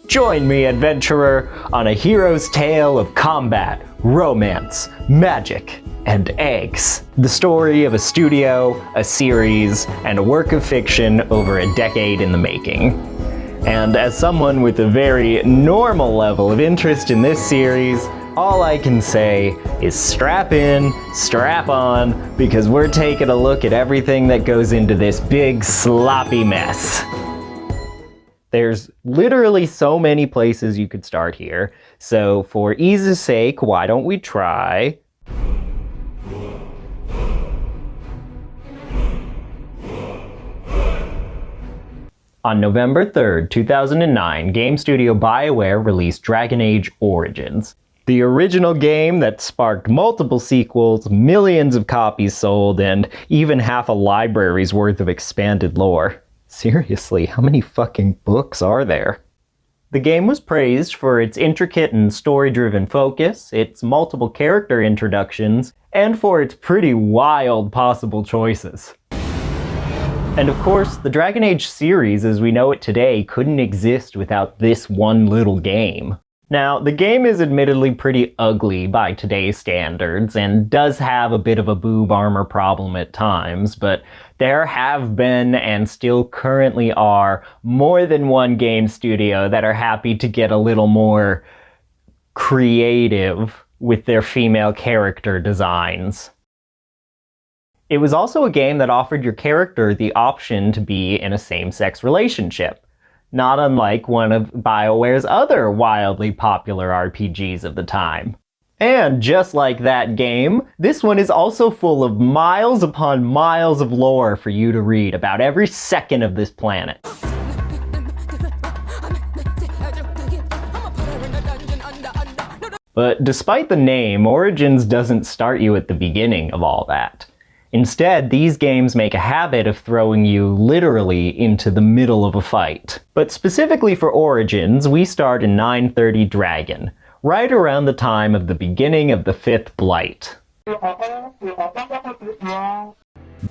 Join me, adventurer, on a hero's tale of combat, romance, magic, and eggs. The story of a studio, a series, and a work of fiction over a decade in the making. And as someone with a very normal level of interest in this series, all I can say is strap in, strap on, because we're taking a look at everything that goes into this big sloppy mess. There's literally so many places you could start here, so for ease's sake, why don't we try... On November 3rd, 2009, game studio BioWare released Dragon Age Origins. The original game that sparked multiple sequels, millions of copies sold, and even half a library's worth of expanded lore. Seriously, how many fucking books are there? The game was praised for its intricate and story-driven focus, its multiple character introductions, and for its pretty wild possible choices. And of course, the Dragon Age series as we know it today couldn't exist without this one little game. Now, the game is admittedly pretty ugly by today's standards, and does have a bit of a boob armor problem at times, but there have been, and still currently are, more than one game studio that are happy to get a little more creative with their female character designs. It was also a game that offered your character the option to be in a same-sex relationship. Not unlike one of BioWare's other wildly popular RPGs of the time. And just like that game, this one is also full of miles upon miles of lore for you to read about every second of this planet. But despite the name, Origins doesn't start you at the beginning of all that. Instead, these games make a habit of throwing you literally into the middle of a fight. But specifically for Origins, we start in 930 Dragon, right around the time of the beginning of the 5th Blight.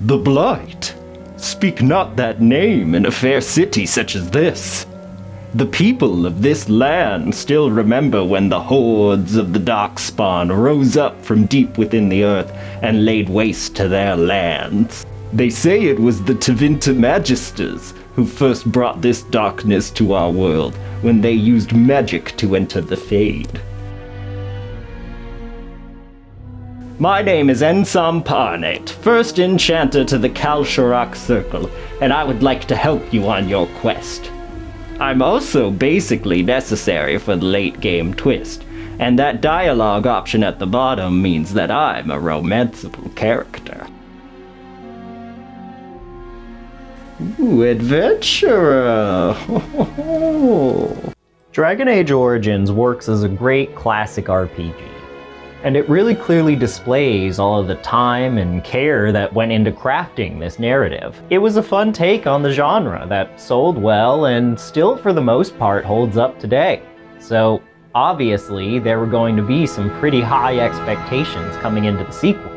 The Blight? Speak not that name in a fair city such as this. The people of this land still remember when the hordes of the Darkspawn rose up from deep within the earth and laid waste to their lands. They say it was the Tevinter Magisters who first brought this darkness to our world when they used magic to enter the Fade. My name is Ensam Parnate, first enchanter to the Kalsharak Circle, and I would like to help you on your quest. I'm also basically necessary for the late game twist, and that dialogue option at the bottom means that I'm a romanceable character. Ooh, adventurer! Dragon Age Origins works as a great classic RPG, and it really clearly displays all of the time and care that went into crafting this narrative. It was a fun take on the genre that sold well and still for the most part holds up today. So obviously there were going to be some pretty high expectations coming into the sequel.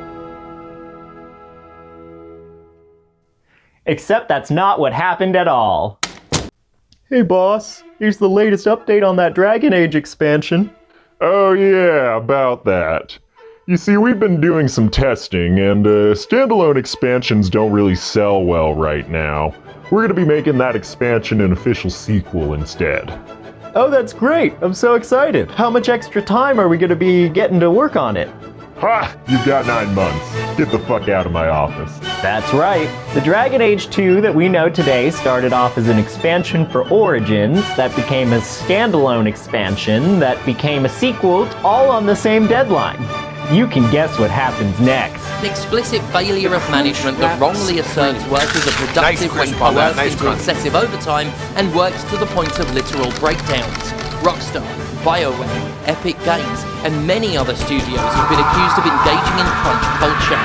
Except that's not what happened at all. Hey boss, here's the latest update on that Dragon Age expansion. Oh yeah, about that. You see, we've been doing some testing, and standalone expansions don't really sell well right now. We're gonna be making that expansion an official sequel instead. Oh, that's great! I'm so excited! How much extra time are we gonna be getting to work on it? Ha! You've got 9 months. Get the fuck out of my office. That's right. The Dragon Age 2 that we know today started off as an expansion for Origins, that became a standalone expansion, that became a sequel, all on the same deadline. You can guess what happens next. An explicit failure of management that wrongly asserts workers are productive when coerced into excessive overtime and worked to the point of literal breakdowns. Rockstar, BioWare, Epic Games, and many other studios have been accused of engaging in crunch culture.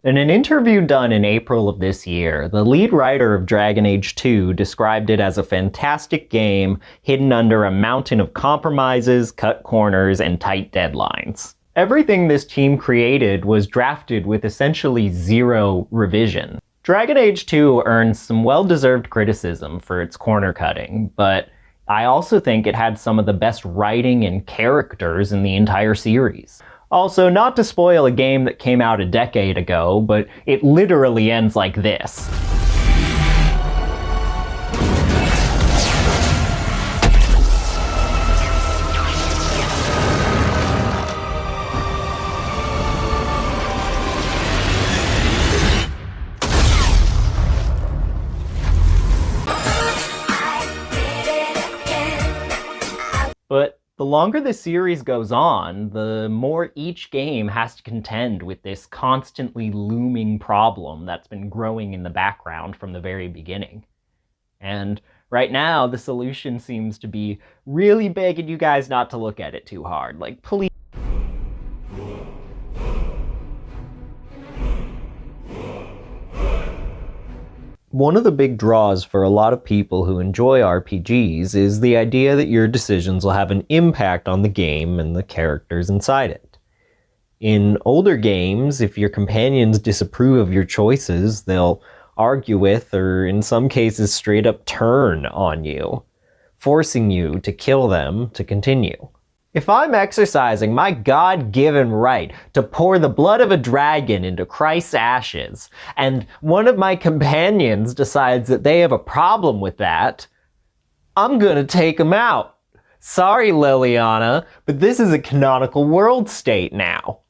In an interview done in April of this year, the lead writer of Dragon Age 2 described it as a fantastic game hidden under a mountain of compromises, cut corners, and tight deadlines. Everything this team created was drafted with essentially zero revision. Dragon Age 2 earned some well-deserved criticism for its corner cutting, but I also think it had some of the best writing and characters in the entire series. Also, not to spoil a game that came out a decade ago, but it literally ends like this. But the longer the series goes on, the more each game has to contend with this constantly looming problem that's been growing in the background from the very beginning. And right now, the solution seems to be really begging you guys not to look at it too hard. Like, please. One of the big draws for a lot of people who enjoy RPGs is the idea that your decisions will have an impact on the game and the characters inside it. In older games, if your companions disapprove of your choices, they'll argue with, or in some cases straight up turn on you, forcing you to kill them to continue. If I'm exercising my God-given right to pour the blood of a dragon into Christ's ashes, and one of my companions decides that they have a problem with that, I'm gonna take them out. Sorry, Liliana, but this is a canonical world state now.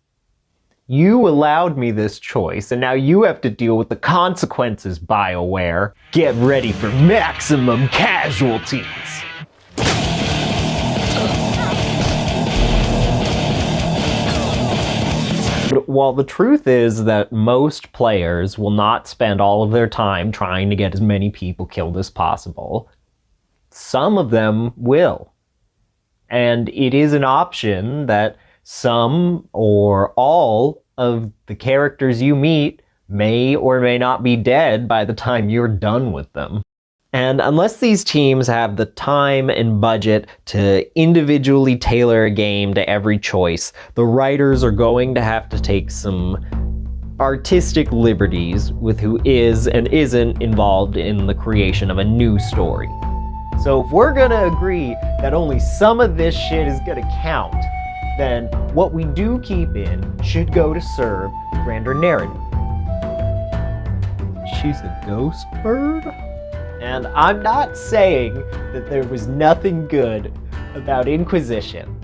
You allowed me this choice, and now you have to deal with the consequences, BioWare. Get ready for maximum casualties! But while the truth is that most players will not spend all of their time trying to get as many people killed as possible, some of them will. And it is an option that some or all of the characters you meet may or may not be dead by the time you're done with them. And unless these teams have the time and budget to individually tailor a game to every choice, the writers are going to have to take some artistic liberties with who is and isn't involved in the creation of a new story. So if we're gonna agree that only some of this shit is gonna count, then what we do keep in should go to serve the grander narrative. She's a ghost bird? And I'm not saying that there was nothing good about Inquisition,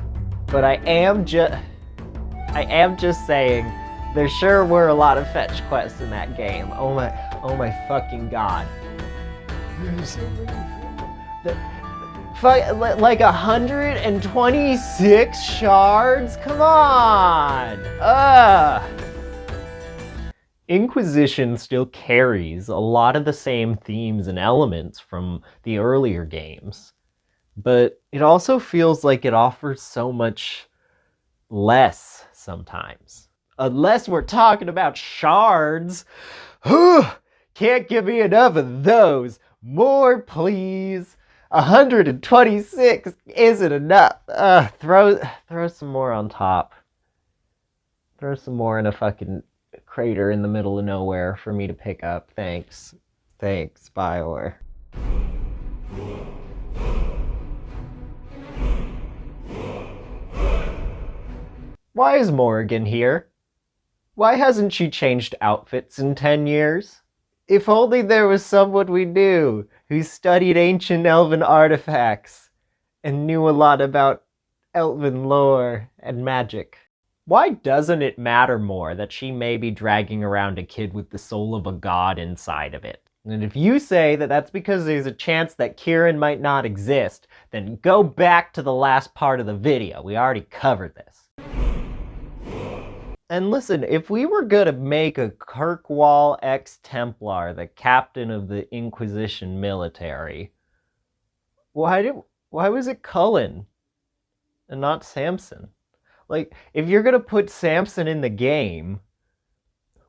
but I am just saying there sure were a lot of fetch quests in that game. Oh my fucking god. Like 126 shards? Come on! Inquisition still carries a lot of the same themes and elements from the earlier games, but it also feels like it offers so much less sometimes. Unless we're talking about shards. Can't give me enough of those. More, please. 126 isn't enough. Throw some more on top. Throw some more in a fucking crater in the middle of nowhere for me to pick up. Thanks, BioWare. Why is Morrigan here? Why hasn't she changed outfits in 10 years? If only there was someone we knew who studied ancient elven artifacts and knew a lot about elven lore and magic. Why doesn't it matter more that she may be dragging around a kid with the soul of a god inside of it? And if you say that that's because there's a chance that Kieran might not exist, then go back to the last part of the video. We already covered this. And listen, if we were gonna make a Kirkwall ex-Templar the captain of the Inquisition military, why was it Cullen and not Samson? Like, if you're gonna put Samson in the game,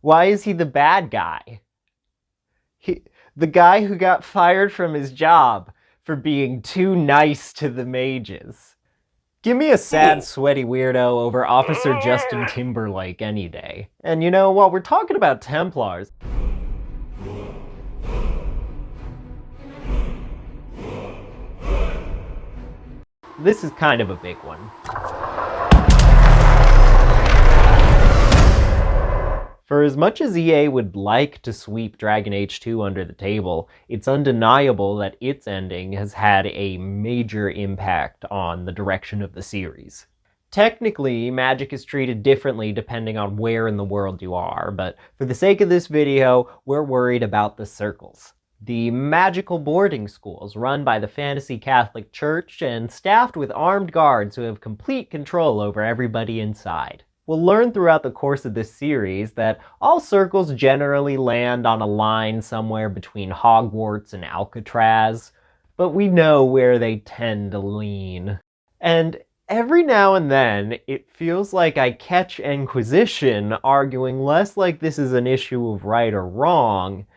why is he the bad guy? The guy who got fired from his job for being too nice to the mages. Give me a sad, sweaty weirdo over Officer Justin Timberlake any day. And you know, while we're talking about Templars, This is kind of a big one. For as much as EA would like to sweep Dragon Age 2 under the table, it's undeniable that its ending has had a major impact on the direction of the series. Technically, magic is treated differently depending on where in the world you are, but for the sake of this video, we're worried about the circles. The magical boarding schools run by the Fantasy Catholic Church and staffed with armed guards who have complete control over everybody inside. We'll learn throughout the course of this series that all circles generally land on a line somewhere between Hogwarts and Alcatraz, but we know where they tend to lean. And every now and then, it feels like I catch Inquisition arguing less like this is an issue of right or wrong,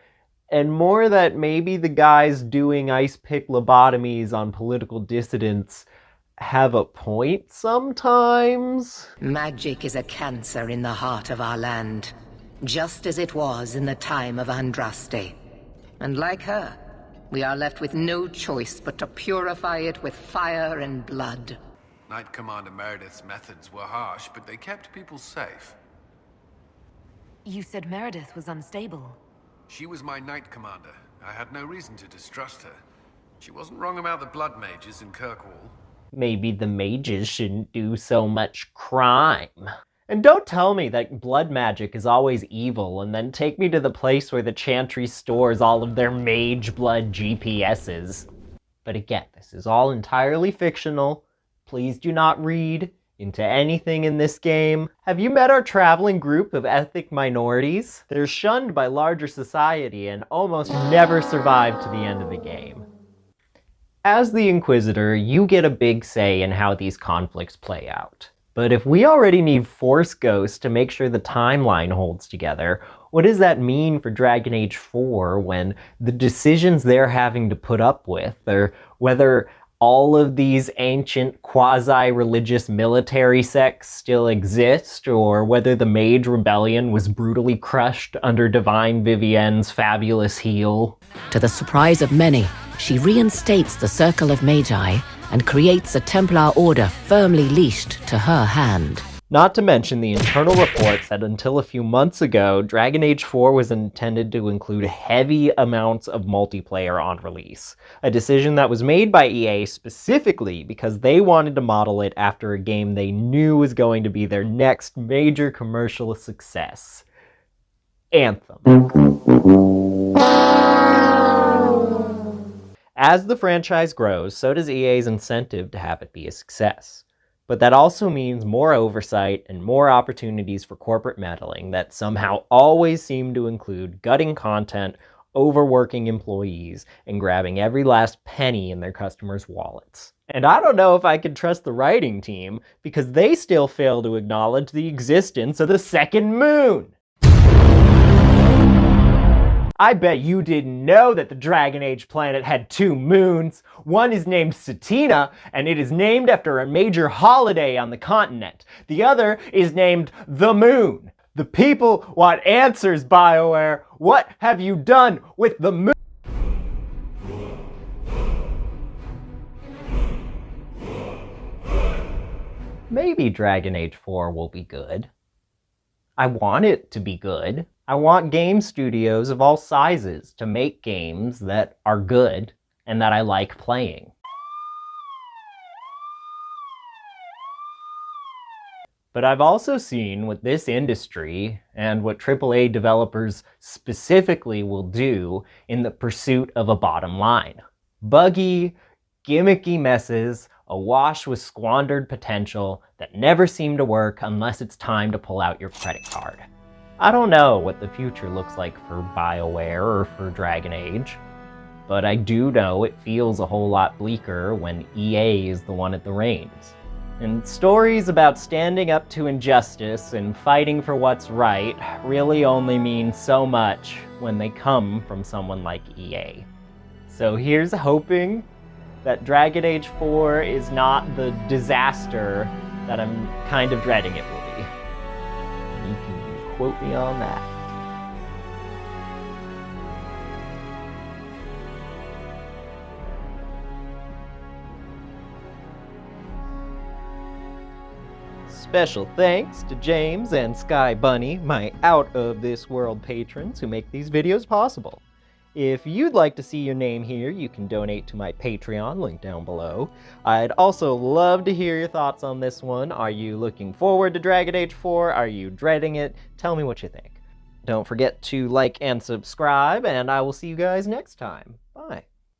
and more that maybe the guys doing ice-pick lobotomies on political dissidents have a point sometimes. Magic is a cancer in the heart of our land, just as it was in the time of Andraste. And like her, we are left with no choice but to purify it with fire and blood. Knight Commander Meredith's methods were harsh, but they kept people safe. You said Meredith was unstable. She was my Knight Commander. I had no reason to distrust her. She wasn't wrong about the Blood Mages in Kirkwall. Maybe the mages shouldn't do so much crime. And don't tell me that blood magic is always evil and then take me to the place where the Chantry stores all of their mage blood GPSs. But again, this is all entirely fictional. Please do not read into anything in this game. Have you met our traveling group of ethnic minorities? They're shunned by larger society and almost never survive to the end of the game. As the Inquisitor, you get a big say in how these conflicts play out. But if we already need Force Ghosts to make sure the timeline holds together, what does that mean for Dragon Age 4 when the decisions they're having to put up with, or whether all of these ancient quasi-religious military sects still exist, or whether the Mage Rebellion was brutally crushed under Divine Vivienne's fabulous heel? To the surprise of many, she reinstates the Circle of Magi and creates a Templar order firmly leashed to her hand. Not to mention the internal reports that until a few months ago, Dragon Age 4 was intended to include heavy amounts of multiplayer on release. A decision that was made by EA specifically because they wanted to model it after a game they knew was going to be their next major commercial success. Anthem. As the franchise grows, so does EA's incentive to have it be a success. But that also means more oversight and more opportunities for corporate meddling that somehow always seem to include gutting content, overworking employees, and grabbing every last penny in their customers' wallets. And I don't know if I can trust the writing team, because they still fail to acknowledge the existence of the second moon! I bet you didn't know that the Dragon Age planet had 2 moons. One is named Satina, and it is named after a major holiday on the continent. The other is named the Moon. The people want answers, BioWare. What have you done with the moon? Maybe Dragon Age 4 will be good. I want it to be good. I want game studios of all sizes to make games that are good and that I like playing. But I've also seen what this industry and what AAA developers specifically will do in the pursuit of a bottom line. Buggy, gimmicky messes awash with squandered potential that never seem to work unless it's time to pull out your credit card. I don't know what the future looks like for BioWare or for Dragon Age, but I do know it feels a whole lot bleaker when EA is the one at the reins. And stories about standing up to injustice and fighting for what's right really only mean so much when they come from someone like EA. So here's hoping that Dragon Age 4 is not the disaster that I'm kind of dreading it will be. And you can quote me on that. Special thanks to James and Sky Bunny, my out-of-this-world patrons who make these videos possible. If you'd like to see your name here, you can donate to my Patreon, link down below. I'd also love to hear your thoughts on this one. Are you looking forward to Dragon Age 4? Are you dreading it? Tell me what you think. Don't forget to like and subscribe, and I will see you guys next time. Bye.